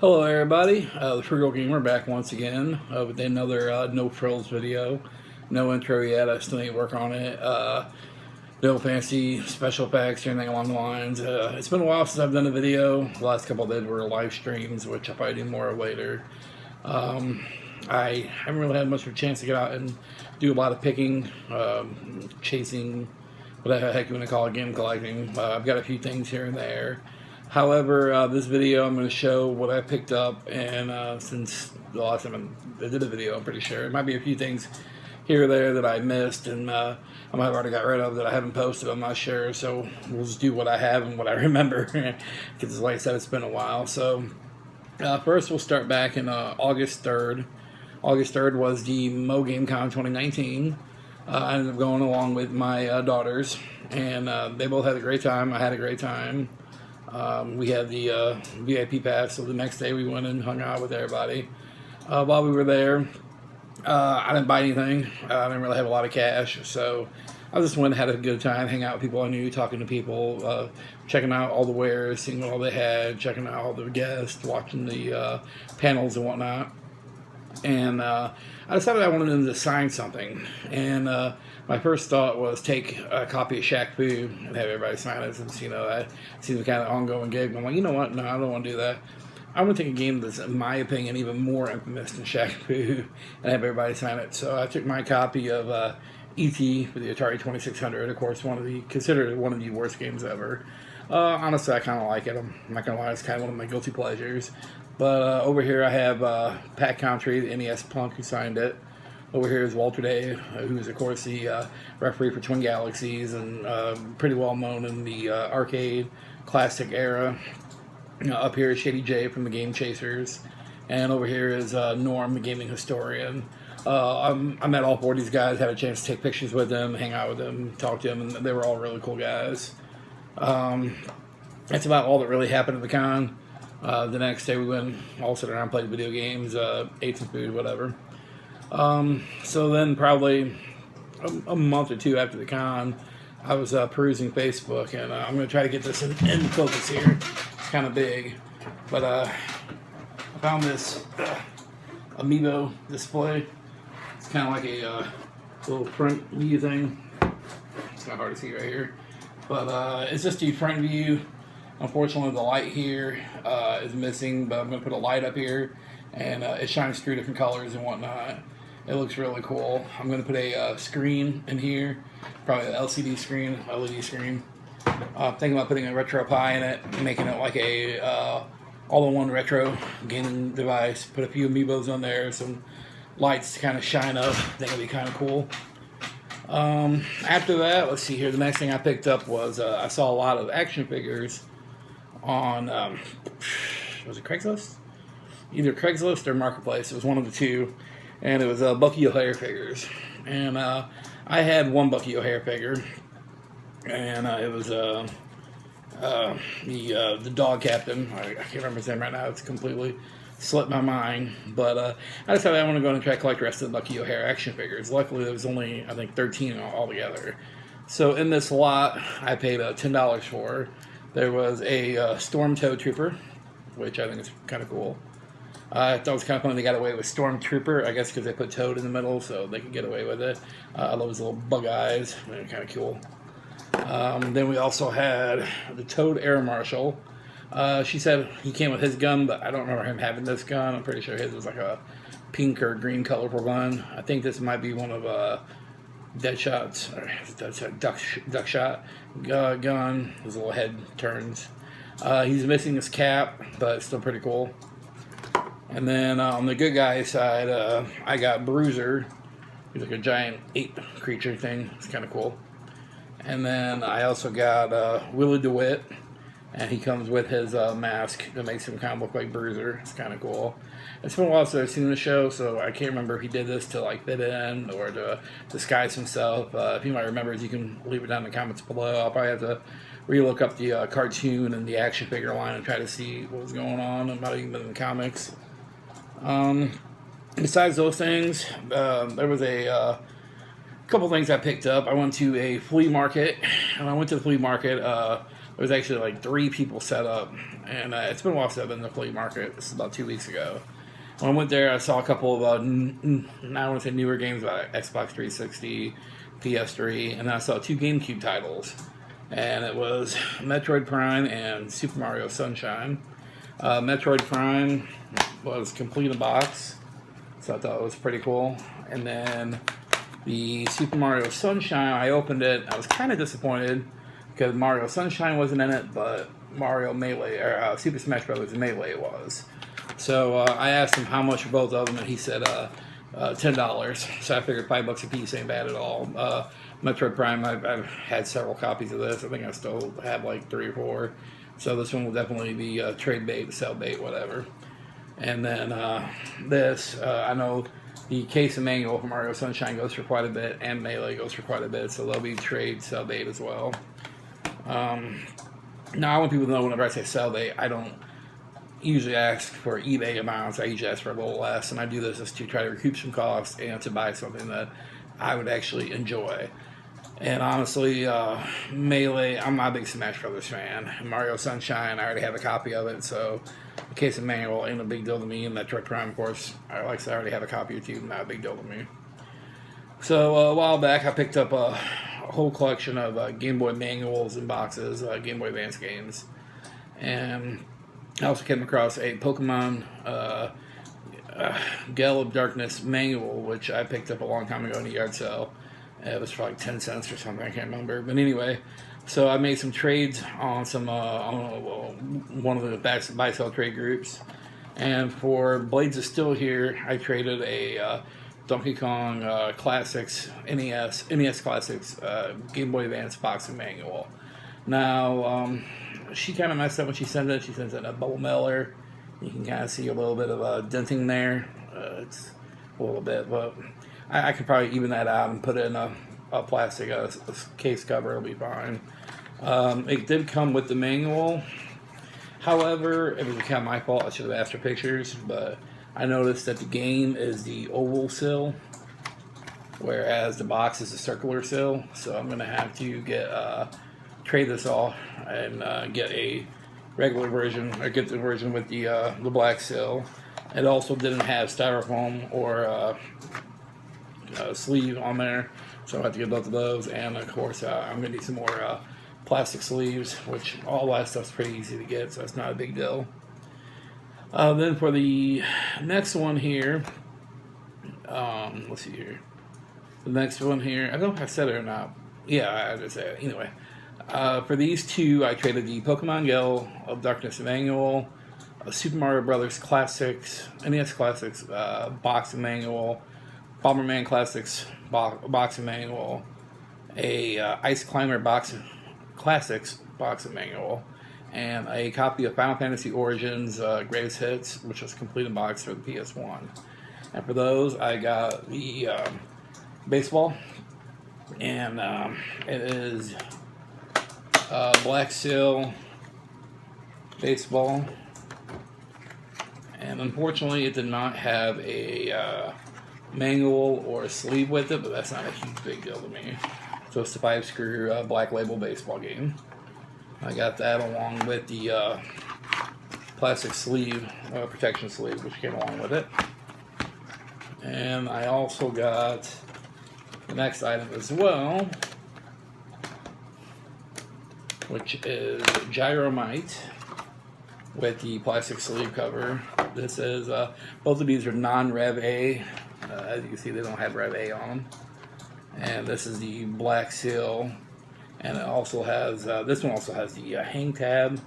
Hello everybody, the Frugal Gamer back once again with another No Frills video. No intro yet, I still need to work on it. No fancy special effects or anything along the lines. It's been a while since I've done a video. The last couple I did were live streams, which I'll probably do more of later. I haven't really had much of a chance to get out and do a lot of picking, chasing, whatever the heck you want to call it, game collecting. I've got a few things here and there. However, this video I'm going to show what I picked up, and since the last time I did a video, I'm pretty sure it might be a few things here or there that I missed, and I might have already got rid of that I haven't posted. I'm not sure, so we'll just do what I have and what I remember, because like I said, it's been a while. So first, we'll start back in August 3rd. August 3rd was the Mo Game Con 2019. I ended up going along with my daughters, and they both had a great time. I had a great time. We had the VIP pass, so the next day we went and hung out with everybody. While we were there, I didn't buy anything. I didn't really have a lot of cash, so I just went and had a good time, hang out with people I knew, talking to people, checking out all the wares, seeing what all they had, checking out all the guests, watching the panels and whatnot. And I decided I wanted them to sign something. And my first thought was take a copy of Shaq Fu and have everybody sign it, since, that seems kind of ongoing gig. But I'm like, you know what? No, I don't want to do that. I want to take a game that's, in my opinion, even more infamous than Shaq Fu and have everybody sign it. So I took my copy of E.T. for the Atari 2600. Of course, considered one of the worst games ever. Honestly, I kind of like it. I'm not going to lie, it's kind of one of my guilty pleasures. But over here I have Pat Country, the NES punk, who signed it. Over here is Walter Day, who is, of course, the referee for Twin Galaxies and pretty well known in the arcade classic era. Up here is Shady J from the Game Chasers. And over here is Norm, the gaming historian. I met all four of these guys, had a chance to take pictures with them, hang out with them, talk to them, and they were all really cool guys. That's about all that really happened at the con. The next day we went, all sat around, played video games, ate some food, whatever. So then probably a month or two after the con, I was perusing Facebook, and I'm going to try to get this in focus here. It's kind of big, but I found this Amiibo display. It's kind of like a little front view thing. It's kind of hard to see right here, but it's just the front view. Unfortunately, the light here is missing, but I'm going to put a light up here, and it shines through different colors and whatnot. It looks really cool. I'm going to put a screen in here, probably an LCD screen, LED screen. Thinking about putting a RetroPie in it, making it like a all-in-one retro gaming device. Put a few Amiibos on there, some lights to kind of shine up. I think it'll be kind of cool. After that, let's see here. The next thing I picked up was I saw a lot of action figures on was it Craigslist? Either Craigslist or Marketplace. It was one of the two, and it was Bucky O'Hare figures. And I had one Bucky O'Hare figure, and it was the dog captain. I can't remember his name right now. It's completely slipped my mind. But I decided I want to go and try to collect the rest of the Bucky O'Hare action figures. Luckily, there was only, I think, 13 altogether. So in this lot, I paid $10 for. There was a Storm Toad Trooper, which I think is kind of cool. I thought it was kind of funny they got away with Storm Trooper, I guess because they put Toad in the middle, so they could get away with it. I love his little bug eyes. They're kind of cool. Then we also had the Toad Air Marshal. She said he came with his gun, but I don't remember him having this gun. I'm pretty sure his was like a pink or green colorful gun. I think this might be one of Deadshot's, or Duckshot gun. His little head turns. He's missing his cap, but it's still pretty cool. And then on the good guy side, I got Bruiser. He's like a giant ape creature thing. It's kind of cool. And then I also got Willie DeWitt, and he comes with his mask that makes him kind of look like Bruiser. It's kind of cool. It's been a while since I've seen the show, so I can't remember if he did this to like fit in or to disguise himself. If you might remember, you can leave it down in the comments below. I'll probably have to relook up the cartoon and the action figure line and try to see what was going on. It might have even been in the comics. Besides those things, there was a couple things I picked up. I went to a flea market, and I went to the flea market there was actually like 3 people set up, and it's been a while since I've been in the flea market. This is about 2 weeks ago. When I went there, I saw a couple of, I want to say newer games about Xbox 360, PS3, and then I saw 2 GameCube titles. And it was Metroid Prime and Super Mario Sunshine. Metroid Prime was complete in box, so I thought it was pretty cool. And then the Super Mario Sunshine, I opened it. I was kind of disappointed because Mario Sunshine wasn't in it, but Mario Melee, or Super Smash Bros. Melee was. So I asked him how much for both of them, and he said $10. So I figured $5 a piece ain't bad at all. Metroid Prime, I've had several copies of this. I think I still have like 3 or 4. So this one will definitely be trade bait, sell bait, whatever. And then this, I know the case and manual for Mario Sunshine goes for quite a bit, and Melee goes for quite a bit, so they'll be trade, sell bait as well. Now, I want people to know whenever I say sell bait, I don't usually ask for eBay amounts. I usually ask for a little less, and I do this just to try to recoup some costs and to buy something that I would actually enjoy. And honestly, Melee, I'm not a big Smash Brothers fan. Mario Sunshine, I already have a copy of it, so the case of manual ain't a big deal to me. And Metroid Prime, of course, I already have a copy or 2, not a big deal to me. So a while back, I picked up a whole collection of Game Boy manuals and boxes, Game Boy Advance games. And I also came across a Pokemon Gale of Darkness manual, which I picked up a long time ago in a yard sale. It was for like 10 cents or something, I can't remember. But anyway, so I made some trades on some one of the buy-sell trade groups. And for Blades of Steel here, I traded a Donkey Kong Classics, NES Classics Game Boy Advance boxing manual. Now, she kind of messed up when she sent it. She sends it in a bubble mailer. You can kind of see a little bit of denting there. It's a little bit, but I could probably even that out and put it in a plastic a case cover. It'll be fine. It did come with the manual. However, it was kind of my fault. I should have asked for pictures, but I noticed that the game is the oval sill, whereas the box is a circular sill. So I'm going to have to get trade this off and get a regular version, or get the version with the black sill. It also didn't have styrofoam or sleeve on there, so I'll have to get both of those. And of course, I'm going to need some more plastic sleeves, which all that stuff's pretty easy to get, so it's not a big deal. Then for the next one here, let's see here. The next one here, I don't know if I said it or not. Yeah, I did say it. Anyway, for these 2, I traded the Pokemon Gale of Darkness manual, a Super Mario Brothers Classics, NES Classics boxing manual, Bomberman Classics boxing manual, a Ice Climber Classics boxing manual, and a copy of Final Fantasy Origins Greatest Hits, which was complete in box for the PS1. And for those, I got the baseball, and it is Black Seal baseball. And unfortunately, it did not have a manual or a sleeve with it, but that's not a huge big deal to me. So it's the 5-screw Black Label baseball game. I got that along with the plastic sleeve, protection sleeve, which came along with it. And I also got the next item as well, which is Gyromite with the plastic sleeve cover. This is, both of these are non-Rev A. As you can see, they don't have Rev A on them. And this is the Black Seal. And it also has, this one also has the hang tab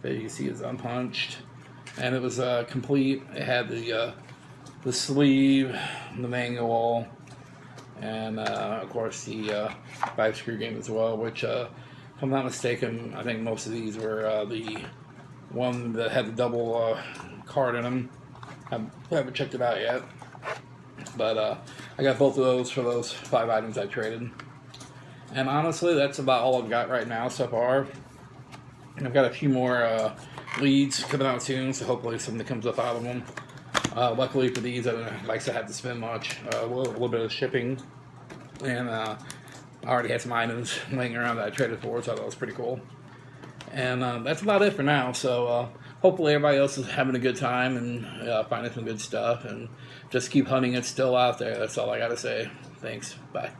that you can see is unpunched. And it was complete. It had the sleeve, the manual, and of course the 5-screw game as well, which, if I'm not mistaken, I think most of these were the one that had the double card in them. I haven't checked it out yet. But I got both of those for those 5 items I traded. And honestly, that's about all I've got right now so far. And I've got a few more leads coming out soon, so hopefully something comes up out of them. Luckily for these, I don't like to have to spend much. A little bit of shipping. And I already had some items laying around that I traded for, so I thought it was pretty cool. And that's about it for now. So hopefully everybody else is having a good time and finding some good stuff. And just keep hunting. It's still out there. That's all I got to say. Thanks. Bye.